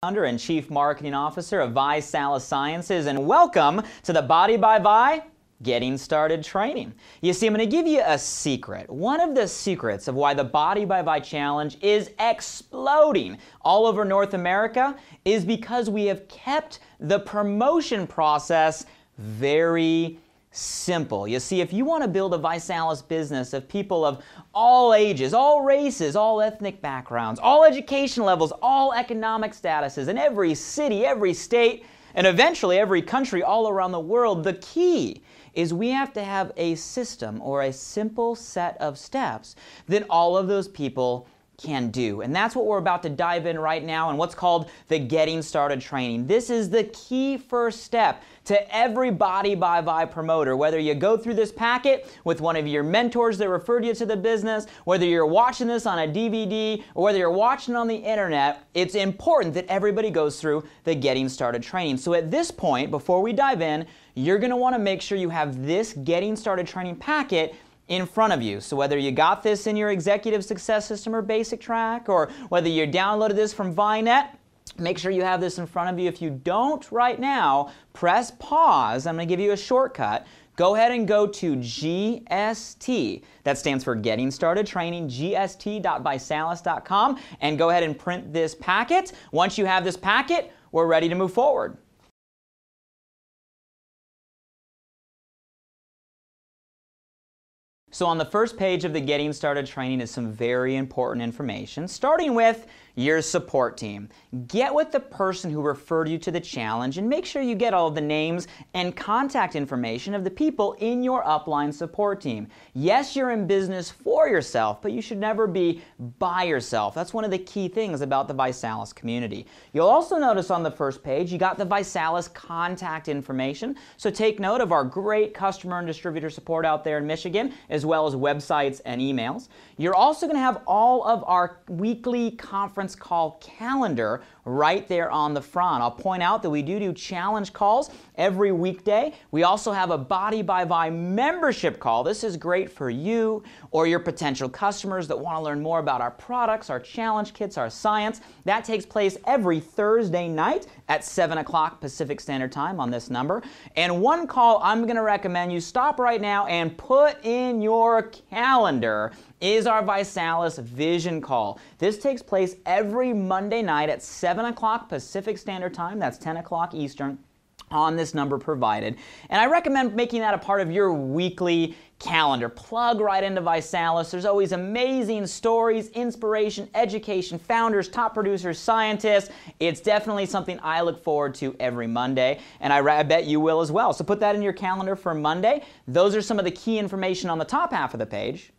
Founder and Chief Marketing Officer of ViSalus Sciences, and welcome to the Body by Vi Getting Started Training. You see, I'm going to give you a secret. One of the secrets of why the Body by Vi Challenge is exploding all over North America is because we have kept the promotion process very simple. You see, if you want to build a ViSalus business of people of all ages, all races, all ethnic backgrounds, all education levels, all economic statuses, in every city, every state, and eventually every country all around the world, the key is we have to have a system or a simple set of steps that all of those people can do. And that's what we're about to dive in right now in what's called the Getting Started Training. This is the key first step to every Body by Vi promoter. Whether you go through this packet with one of your mentors that referred you to the business, whether you're watching this on a DVD, or whether you're watching on the internet, it's important that everybody goes through the Getting Started Training. So at this point, before we dive in, you're going to want to make sure you have this Getting Started Training packet in front of you. So whether you got this in your Executive Success System or Basic Track, or whether you downloaded this from ViNet, make sure you have this in front of you. If you don't right now, press pause. I'm going to give you a shortcut. Go ahead and go to GST. That stands for Getting Started Training, gst.visalus.com, and go ahead and print this packet. Once you have this packet, we're ready to move forward. So on the first page of the Getting Started Training is some very important information, starting with your support team. Get with the person who referred you to the challenge and make sure you get all of the names and contact information of the people in your upline support team. Yes, you're in business for yourself, but you should never be by yourself. That's one of the key things about the ViSalus community. You'll also notice on the first page you got the ViSalus contact information, so take note of our great customer and distributor support out there in Michigan, as well as websites and emails. You're also going to have all of our weekly conference call calendar right there on the front. I'll point out that we do challenge calls every weekday. We also have a Body by Vi membership call. This is great for you or your potential customers that want to learn more about our products, our challenge kits, our science. That takes place every Thursday night at 7 o'clock Pacific Standard Time on this number. And one call I'm going to recommend you stop right now and put in your calendar is our ViSalus Vision Call. This takes place every Monday night at 7 o'clock Pacific Standard Time. That's 10 o'clock Eastern on this number provided. And I recommend making that a part of your weekly calendar. Plug right into ViSalus. There's always amazing stories, inspiration, education, founders, top producers, scientists. It's definitely something I look forward to every Monday, and I bet you will as well. So put that in your calendar for Monday. Those are some of the key information on the top half of the page.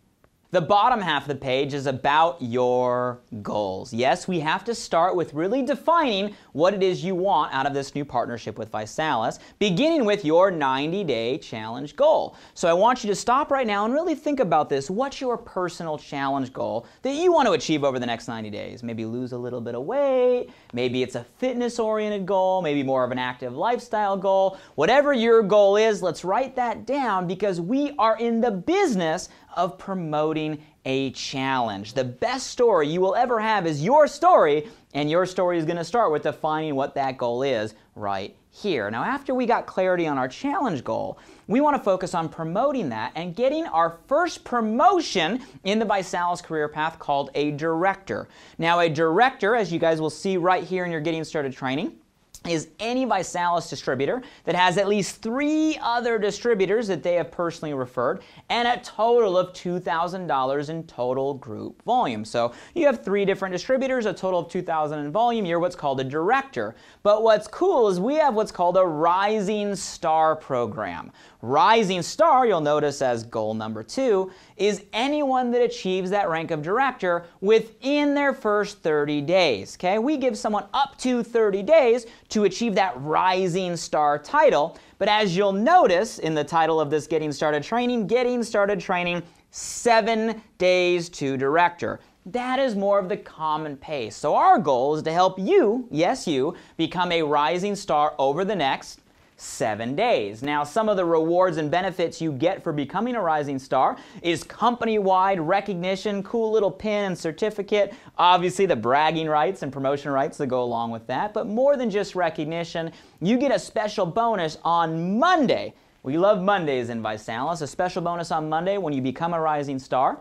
The bottom half of the page is about your goals. Yes, we have to start with really defining what it is you want out of this new partnership with ViSalus, beginning with your 90-day challenge goal. So I want you to stop right now and really think about this. What's your personal challenge goal that you want to achieve over the next 90 days? Maybe lose a little bit of weight, maybe it's a fitness-oriented goal, maybe more of an active lifestyle goal. Whatever your goal is, let's write that down because we are in the business of promoting a challenge. The best story you will ever have is your story, and your story is going to start with defining what that goal is right here. Now, after we got clarity on our challenge goal, we want to focus on promoting that and getting our first promotion in the ViSalus career path called a director. Now, a director, as you guys will see right here in your Getting Started Training, is any ViSalus distributor that has at least 3 other distributors that they have personally referred and a total of $2,000 in total group volume. So you have 3 different distributors, a total of $2,000 in volume. You're what's called a director. But what's cool is we have what's called a Rising Star program. Rising Star, you'll notice as goal number 2, is anyone that achieves that rank of director within their first 30 days. Okay? We give someone up to 30 days to achieve that Rising Star title. But as you'll notice in the title of this Getting Started Training, 7 days to director. That is more of the common pace. So our goal is to help you, yes you, become a Rising Star over the next 7 days. Now, some of the rewards and benefits you get for becoming a Rising Star is company-wide recognition, cool little pin and certificate, obviously the bragging rights and promotion rights that go along with that, but more than just recognition, you get a special bonus on Monday. We love Mondays in ViSalus, a special bonus on Monday when you become a Rising Star.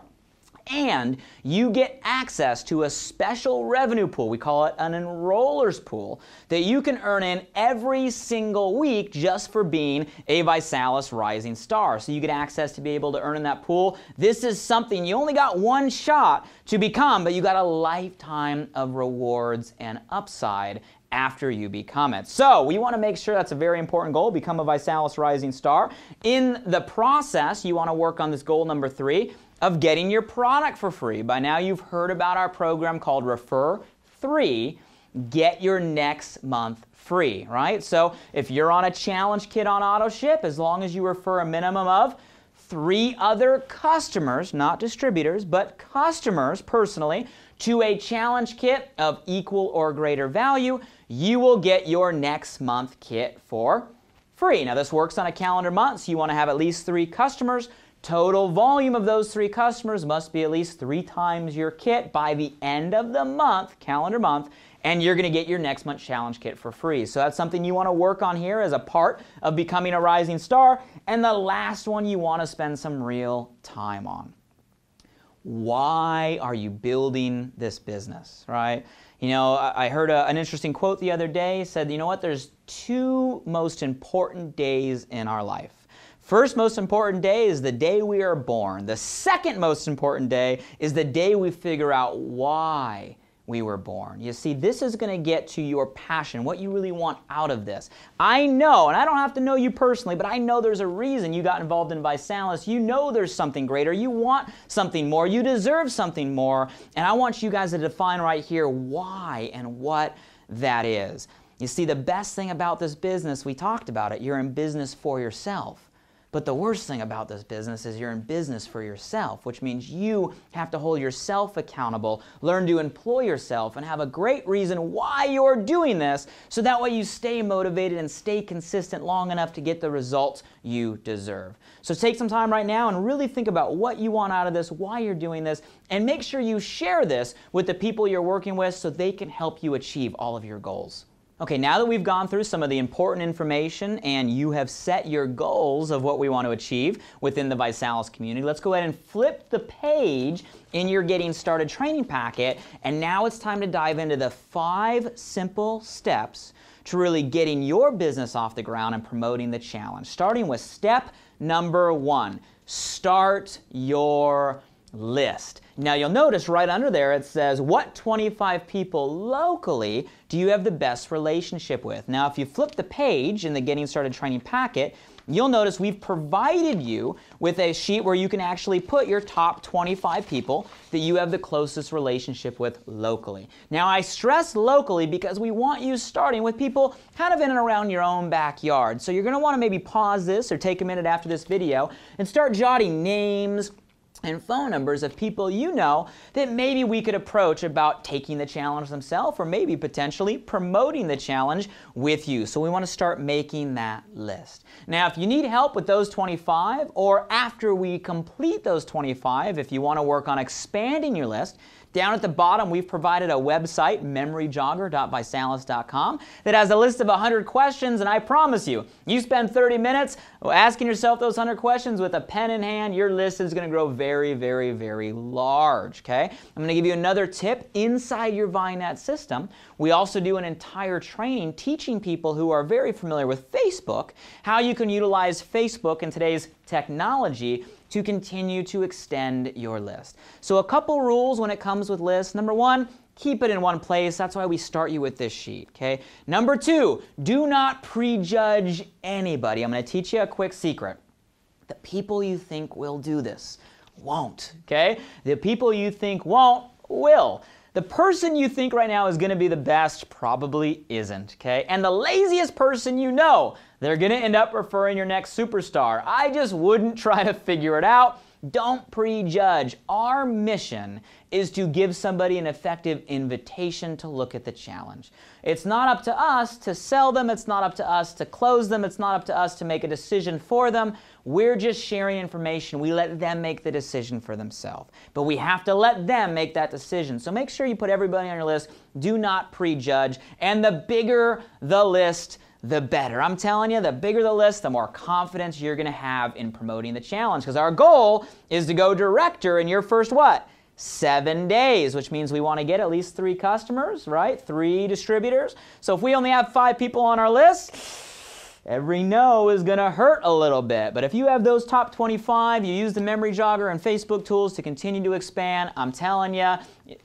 And you get access to a special revenue pool, we call it an enrollers pool, that you can earn in every single week just for being a ViSalus Rising Star. So you get access to be able to earn in that pool. This is something you only got one shot to become, but you got a lifetime of rewards and upside after you become it. So we want to make sure that's a very important goal, become a ViSalus Rising Star. In the process, you want to work on this goal number 3, of getting your product for free. By now you've heard about our program called Refer 3, get your next month free, right? So if you're on a challenge kit on AutoShip, as long as you refer a minimum of 3 other customers, not distributors, but customers personally, to a challenge kit of equal or greater value, you will get your next month kit for free. Now this works on a calendar month, so you want to have at least 3 customers. Total volume of those 3 customers must be at least 3 times your kit by the end of the month, calendar month, and you're going to get your next month challenge kit for free. So that's something you want to work on here as a part of becoming a Rising Star. And the last one you want to spend some real time on. Why are you building this business, right? You know, I heard an interesting quote the other day. It said, you know what, there's 2 most important days in our life. First most important day is the day we are born. The second most important day is the day we figure out why we were born. You see, this is going to get to your passion, what you really want out of this. I know, and I don't have to know you personally, but I know there's a reason you got involved in ViSalus. You know there's something greater. You want something more. You deserve something more. And I want you guys to define right here why and what that is. You see, the best thing about this business, we talked about it, you're in business for yourself. But the worst thing about this business is you're in business for yourself, which means you have to hold yourself accountable, learn to employ yourself, and have a great reason why you're doing this, so that way you stay motivated and stay consistent long enough to get the results you deserve. So take some time right now and really think about what you want out of this, why you're doing this, and make sure you share this with the people you're working with so they can help you achieve all of your goals. Okay, now that we've gone through some of the important information and you have set your goals of what we want to achieve within the ViSalus community, let's go ahead and flip the page in your Getting Started training packet, and now it's time to dive into the 5 simple steps to really getting your business off the ground and promoting the challenge. Starting with step number 1, start your list. Now you'll notice right under there it says, what 25 people locally do you have the best relationship with? Now if you flip the page in the Getting Started training packet, you'll notice we've provided you with a sheet where you can actually put your top 25 people that you have the closest relationship with locally. Now I stress locally because we want you starting with people kind of in and around your own backyard. So you're going to want to maybe pause this or take a minute after this video and start jotting names and phone numbers of people you know that maybe we could approach about taking the challenge themselves or maybe potentially promoting the challenge with you. So we want to start making that list. Now, if you need help with those 25 or after we complete those 25, if you want to work on expanding your list, down at the bottom, we've provided a website, memoryjogger.visalus.com, that has a list of 100 questions, and I promise you, you spend 30 minutes asking yourself those 100 questions with a pen in hand, your list is going to grow very, very, very large, okay? I'm going to give you another tip inside your ViNet system. We also do an entire training teaching people who are very familiar with Facebook how you can utilize Facebook in today's technology to continue to extend your list. So a couple rules when it comes with lists. Number 1, keep it in one place. That's why we start you with this sheet, okay? Number 2, do not prejudge anybody. I'm going to teach you a quick secret. The people you think will do this won't, okay? The people you think won't will. The person you think right now is going to be the best probably isn't, okay? And the laziest person you know, they're going to end up referring your next superstar. I just wouldn't try to figure it out. don't prejudge. Our mission is to give somebody an effective invitation to look at the challenge. It's not up to us to sell them. It's not up to us to close them. It's not up to us to make a decision for them. We're just sharing information. We let them make the decision for themselves. But we have to let them make that decision. So make sure you put everybody on your list. Do not prejudge. And the bigger the list, the better. I'm telling you, the bigger the list, the more confidence you're going to have in promoting the challenge. Because our goal is to go director in your first what? 7 days, which means we want to get at least 3 customers, right? 3 distributors. So if we only have 5 people on our list, every no is going to hurt a little bit. But if you have those top 25, you use the memory jogger and Facebook tools to continue to expand, I'm telling you,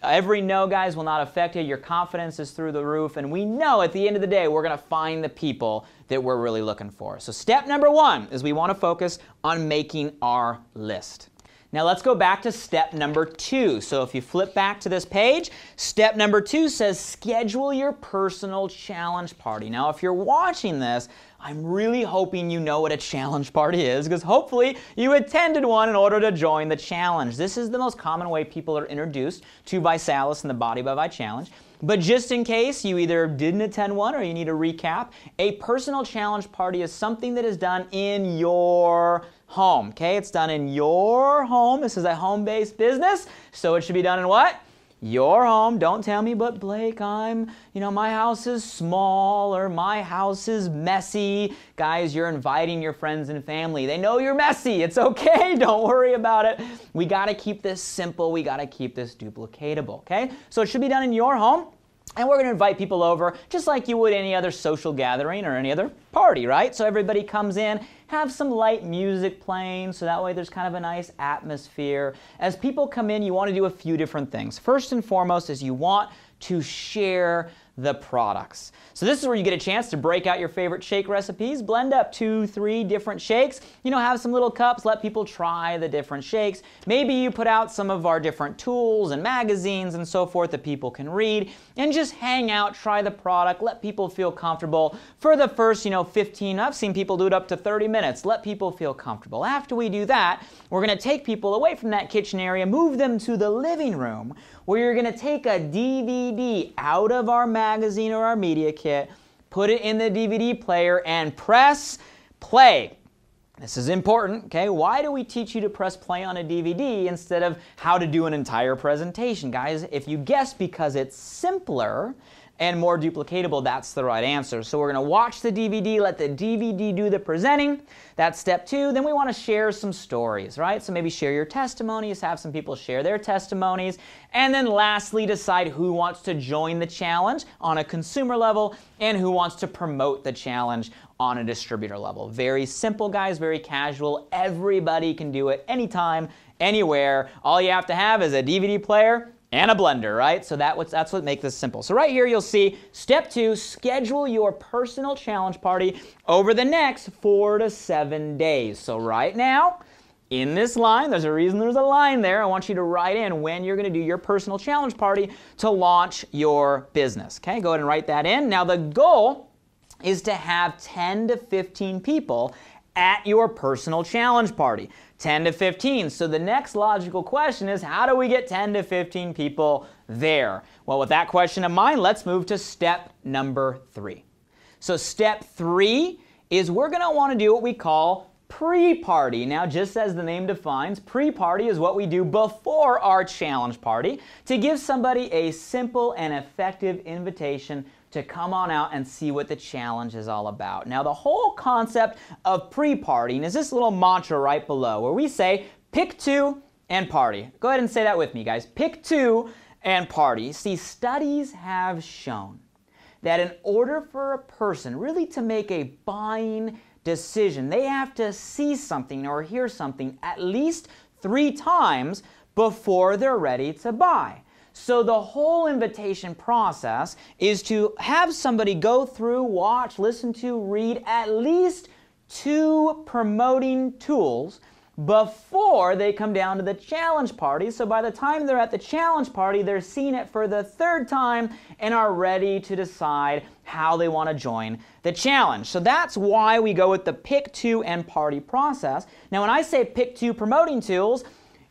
every no, guys, will not affect you. Your confidence is through the roof. And we know at the end of the day, we're going to find the people that we're really looking for. So step number 1 is we want to focus on making our list. Now let's go back to step number 2. So if you flip back to this page, step number 2 says schedule your personal challenge party. Now if you're watching this, I'm really hoping you know what a challenge party is, because hopefully you attended one in order to join the challenge. This is the most common way people are introduced to ViSalus and the Body by Vi Challenge. But just in case you either didn't attend one or you need a recap, a personal challenge party is something that is done in your home, okay? It's done in your home. This is a home-based business, so it should be done in what? Your home. Don't tell me, but Blake, my house is small or my house is messy. Guys, you're inviting your friends and family. They know you're messy. It's okay. Don't worry about it. We got to keep this simple. We got to keep this duplicatable, okay? So it should be done in your home. And we're going to invite people over just like you would any other social gathering or any other party, right? So everybody comes in, have some light music playing, so that way there's kind of a nice atmosphere. As people come in, you want to do a few different things. First and foremost is you want to share the products. So this is where you get a chance to break out your favorite shake recipes, blend up 2-3 different shakes, have some little cups, let people try the different shakes. Maybe you put out some of our different tools and magazines and so forth that people can read, and just hang out, try the product, let people feel comfortable. For the first, 15, I've seen people do it up to 30 minutes, let people feel comfortable. After we do that, we're going to take people away from that kitchen area, move them to the living room, where you're going to take a DVD out of our magazine or our media kit, put it in the DVD player, and press play. This is important, okay? Why do we teach you to press play on a DVD instead of how to do an entire presentation? Guys, if you guess because it's simpler and more duplicatable, that's the right answer. So we're going to watch the DVD, let the DVD do the presenting. That's step 2. Then we want to share some stories, right? So maybe share your testimonies, have some people share their testimonies. And then lastly, decide who wants to join the challenge on a consumer level and who wants to promote the challenge on a distributor level. Very simple, guys, very casual. Everybody can do it anytime, anywhere. All you have to have is a DVD player and a blender, right? So that's what makes this simple. So right here you'll see step 2, schedule your personal challenge party over the next 4 to 7 days. So right now, in this line, there's a reason there's a line there. I want you to write in when you're going to do your personal challenge party to launch your business. Okay, go ahead and write that in. Now the goal is to have 10 to 15 people at your personal challenge party. 10 to 15. So the next logical question is, how do we get 10 to 15 people there? Well, with that question in mind, let's move to step number 3. So step 3 is we're going to want to do what we call pre-party. Now, just as the name defines, pre-party is what we do before our challenge party to give somebody a simple and effective invitation to come on out and see what the challenge is all about. Now, the whole concept of pre-partying is this little mantra right below where we say, pick 2 and party. Go ahead and say that with me, guys. Pick 2 and party. See, studies have shown that in order for a person really to make a buying decision, they have to see something or hear something at least 3 times before they're ready to buy. So the whole invitation process is to have somebody go through, watch, listen to, read at least 2 promoting tools before they come down to the challenge party. So by the time they're at the challenge party, they're seeing it for the third time and are ready to decide how they want to join the challenge. So that's why we go with the pick two and party process. Now when I say pick two promoting tools,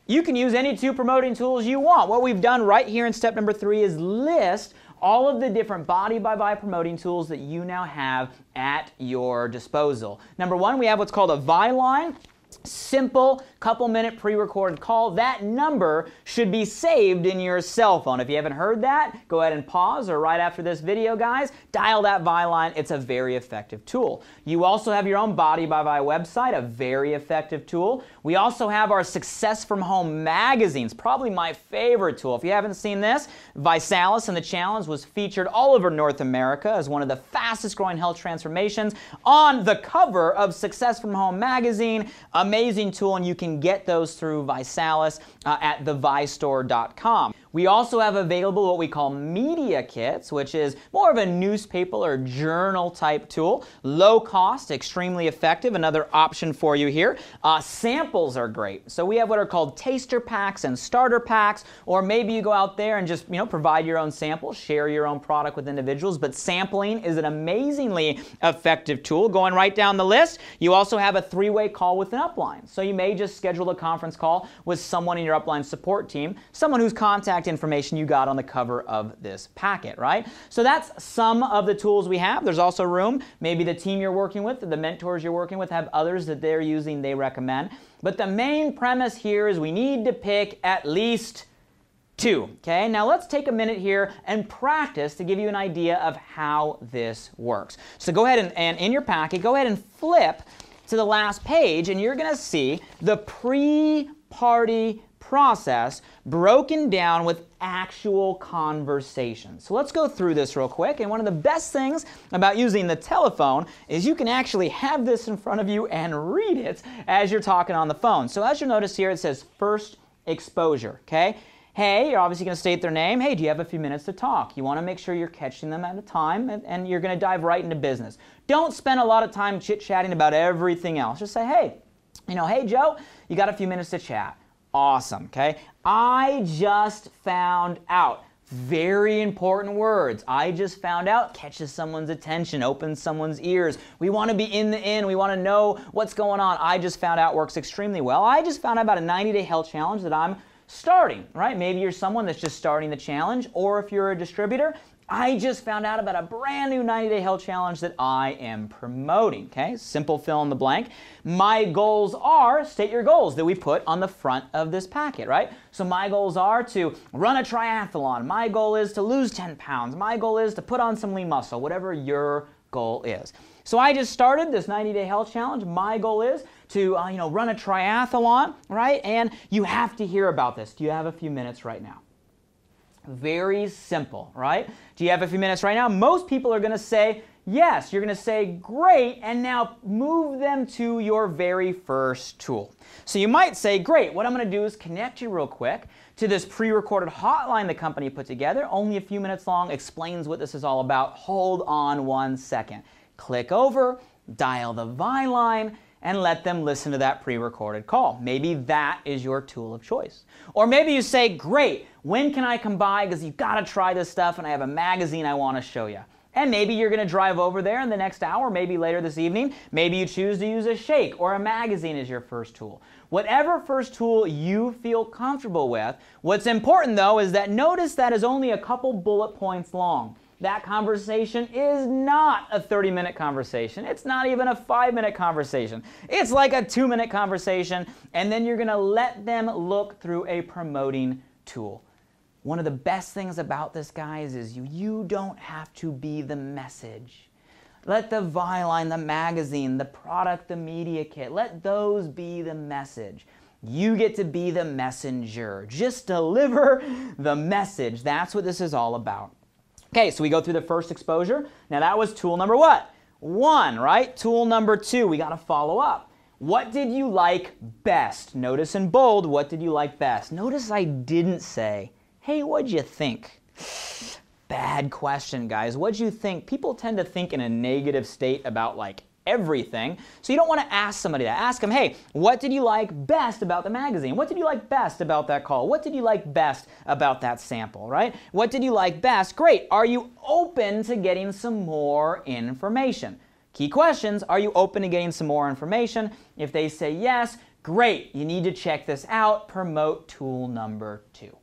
you can use any two promoting tools you want. What we've done right here in step number 3 is list all of the different Body by Vi promoting tools that you now have at your disposal. Number 1, we have what's called a Vi line. Simple, couple-minute pre-recorded call. That number should be saved in your cell phone. If you haven't heard that, go ahead and pause, or right after this video, guys, dial that Vi line. It's a very effective tool. You also have your own Body by Vi website, a very effective tool. We also have our Success from Home magazines, probably my favorite tool. If you haven't seen this, ViSalus and the Challenge was featured all over North America as one of the fastest growing health transformations on the cover of Success from Home magazine. Amazing tool, and you can get those through ViSalus at thevistore.com. We also have available what we call media kits, which is more of a newspaper or journal type tool. Low cost, extremely effective. Another option for you here. Samples are great. So we have what are called taster packs and starter packs, or maybe you go out there and just provide your own samples, share your own product with individuals. But sampling is an amazingly effective tool. Going right down the list, you also have a 3-way call with an upline. So you may just schedule a conference call with someone in your upline support team, someone whose contact information you got on the cover of this packet, right? So that's some of the tools we have. There's also room, maybe the team you're working with, the mentors you're working with have others that they're using, they recommend. But the main premise here is we need to pick at least 2, okay? Now let's take a minute here and practice to give you an idea of how this works. So go ahead and in your packet, go ahead and flip to the last page, and you're going to see the pre-party process broken down with actual conversations. So let's go through this real quick. And one of the best things about using the telephone is you can actually have this in front of you and read it as you're talking on the phone. So as you'll notice here, it says first exposure, okay? Hey, you're obviously going to state their name. Hey, do you have a few minutes to talk? You want to make sure you're catching them at a time, and you're going to dive right into business. Don't spend a lot of time chit-chatting about everything else. Just say, hey, hey, Joe, you got a few minutes to chat. Awesome, okay? I just found out. Very important words. I just found out catches someone's attention, opens someone's ears. We want to be in the in. We want to know what's going on. I just found out works extremely well. I just found out about a 90-day health challenge that I'm starting, right? Maybe you're someone that's just starting the challenge, or if you're a distributor, I just found out about a brand new 90-day health challenge that I am promoting, okay? Simple fill in the blank. My goals are, state your goals that we put on the front of this packet, right? So my goals are to run a triathlon. My goal is to lose 10 pounds. My goal is to put on some lean muscle, whatever your goal is. So I just started this 90-day health challenge. My goal is to run a triathlon, right? And you have to hear about this. Do you have a few minutes right now? Very simple, right? Do you have a few minutes right now? Most people are going to say yes. You're going to say great, and now move them to your very first tool. So you might say, great, what I'm going to do is connect you real quick to this pre-recorded hotline the company put together, only a few minutes long, explains what this is all about. Hold on 1 second. Click over, dial the Vi line, and let them listen to that pre-recorded call. Maybe that is your tool of choice. Or maybe you say, great, when can I come by? Because you've got to try this stuff, and I have a magazine I want to show you. And maybe you're going to drive over there in the next hour, maybe later this evening. Maybe you choose to use a shake or a magazine as your first tool. Whatever first tool you feel comfortable with, what's important though is that notice that is only a couple bullet points long. That conversation is not a 30-minute conversation. It's not even a 5-minute conversation. It's like a 2-minute conversation, and then you're going to let them look through a promoting tool. One of the best things about this, guys, is you don't have to be the message. Let the Vi line, the magazine, the product, the media kit, let those be the message. You get to be the messenger. Just deliver the message. That's what this is all about. Okay, so we go through the first exposure. Now that was tool number what? 1, right? Tool number 2, we got to follow up. What did you like best? Notice in bold, what did you like best? Notice I didn't say, hey, what'd you think? Bad question, guys. What'd you think? People tend to think in a negative state about like everything. So you don't want to ask somebody that. Ask them, hey, what did you like best about the magazine? What did you like best about that call? What did you like best about that sample, right? What did you like best? Great. Are you open to getting some more information? Key questions, are you open to getting some more information? If they say yes, great. You need to check this out. Promote tool number 2.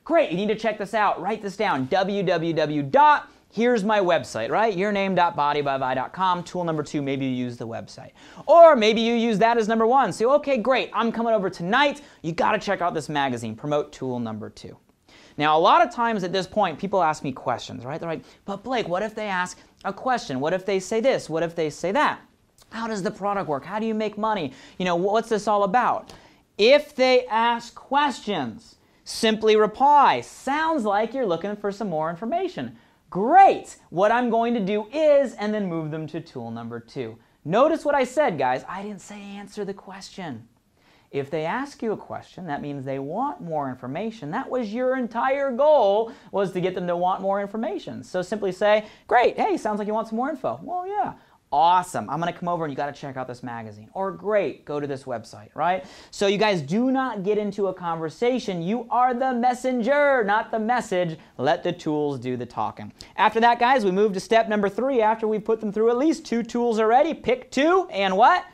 Great, you need to check this out. Write this down, www. Here's my website, right? yourname.bodybyvi.com. Tool number 2, maybe you use the website. Or maybe you use that as number 1. So, okay, great, I'm coming over tonight. You got to check out this magazine. Promote tool number 2. Now, a lot of times at this point, people ask me questions, right? They're like, but Blake, what if they ask a question? What if they say this? What if they say that? How does the product work? How do you make money? You know, what's this all about? If they ask questions, simply reply. Sounds like you're looking for some more information. Great! What I'm going to do is, and then move them to tool number 2. Notice what I said, guys. I didn't say answer the question. If they ask you a question, that means they want more information. That was your entire goal, was to get them to want more information. So simply say, great, hey, sounds like you want some more info. Well, yeah. Awesome, I'm gonna come over and you gotta check out this magazine. Or great, go to this website, right? So you guys do not get into a conversation. You are the messenger, not the message. Let the tools do the talking. After that, guys, we move to step number 3 after we've put them through at least 2 tools already. Pick 2 and what?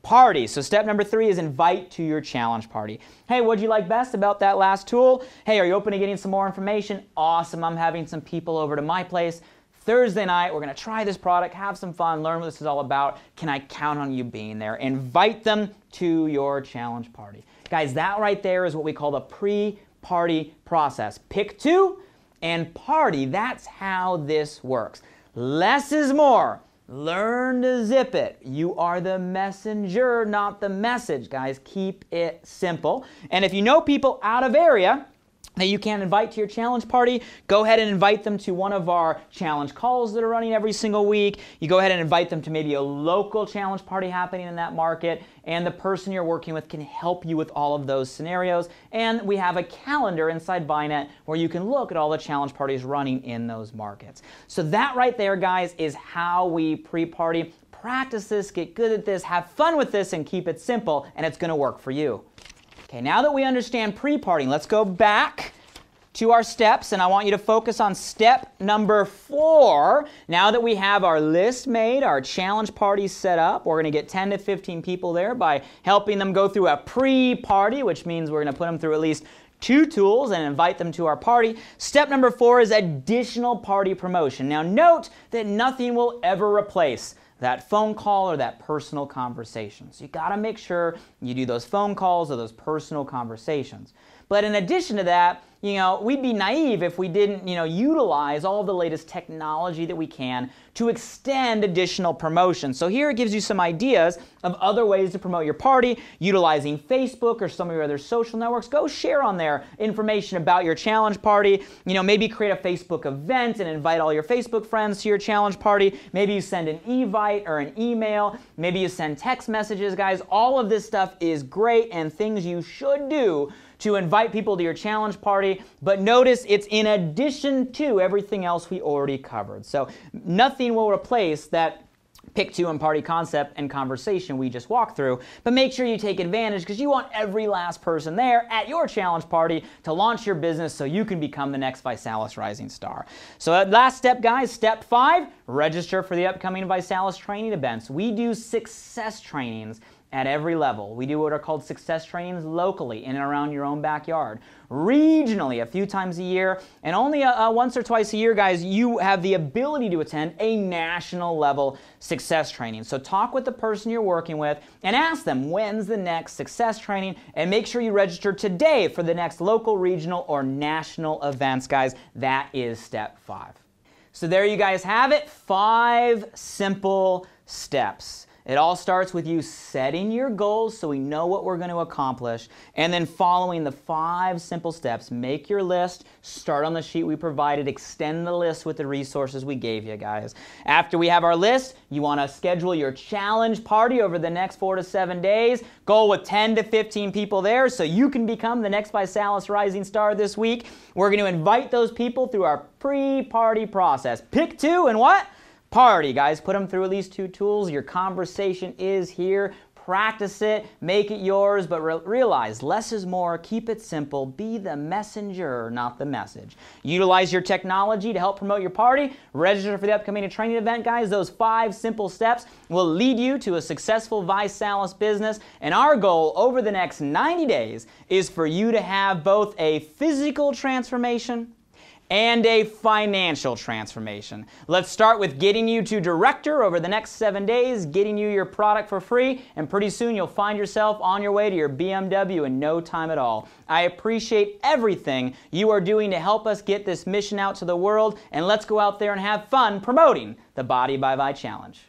Party. So step number 3 is invite to your challenge party. Hey, what'd you like best about that last tool? Hey, are you open to getting some more information? Awesome, I'm having some people over to my place Thursday night. We're going to try this product, have some fun, learn what this is all about. Can I count on you being there? Invite them to your challenge party. Guys, that right there is what we call the pre-party process. Pick 2 and party. That's how this works. Less is more. Learn to zip it. You are the messenger, not the message. Guys, keep it simple. And if you know people out of area that you can invite to your challenge party, go ahead and invite them to one of our challenge calls that are running every single week. You go ahead and invite them to maybe a local challenge party happening in that market, and the person you're working with can help you with all of those scenarios. And we have a calendar inside Vinet where you can look at all the challenge parties running in those markets. So that right there, guys, is how we pre-party. Practice this, get good at this, have fun with this, and keep it simple, and it's gonna work for you. Okay, now that we understand pre-partying, let's go back to our steps, and I want you to focus on step number 4. Now that we have our list made, our challenge party set up, we're going to get 10 to 15 people there by helping them go through a pre-party, which means we're going to put them through at least 2 tools and invite them to our party. Step number 4 is additional party promotion. Now note that nothing will ever replace that phone call or that personal conversation. So you got to make sure you do those phone calls or those personal conversations. But in addition to that, we'd be naive if we didn't, utilize all the latest technology that we can to extend additional promotion. So here it gives you some ideas of other ways to promote your party, utilizing Facebook or some of your other social networks. Go share on there information about your challenge party. Maybe create a Facebook event and invite all your Facebook friends to your challenge party. Maybe you send an evite or an email. Maybe you send text messages, guys. All of this stuff is great and things you should do to invite people to your challenge party, but notice it's in addition to everything else we already covered. So nothing will replace that pick 2 and party concept and conversation we just walked through, but make sure you take advantage because you want every last person there at your challenge party to launch your business so you can become the next ViSalus Rising Star. So last step, guys, step 5, register for the upcoming ViSalus training events. We do success trainings at every level. We do what are called success trainings locally in and around your own backyard. Regionally, a few times a year, and only once or twice a year, guys, you have the ability to attend a national level success training. So talk with the person you're working with and ask them when's the next success training, and make sure you register today for the next local, regional, or national events, guys. That is step 5. So there you guys have it, 5 simple steps. It all starts with you setting your goals so we know what we're going to accomplish, and then following the 5 simple steps. Make your list, start on the sheet we provided, extend the list with the resources we gave you, guys. After we have our list, you want to schedule your challenge party over the next 4 to 7 days. Goal with 10 to 15 people there so you can become the next ViSalus Rising Star this week. We're going to invite those people through our pre-party process. Pick 2 and what? party, guys. Put them through at least 2 tools. Your conversation is here. Practice it, make it yours, but realize less is more. Keep it simple. Be the messenger, not the message. Utilize your technology to help promote your party. Register for the upcoming training event, guys. Those 5 simple steps will lead you to a successful ViSalus business. And our goal over the next 90 days is for you to have both a physical transformation and a financial transformation. Let's start with getting you to director over the next 7 days, getting you your product for free, and pretty soon you'll find yourself on your way to your BMW in no time at all. I appreciate everything you are doing to help us get this mission out to the world, and let's go out there and have fun promoting the Body by Vi Challenge.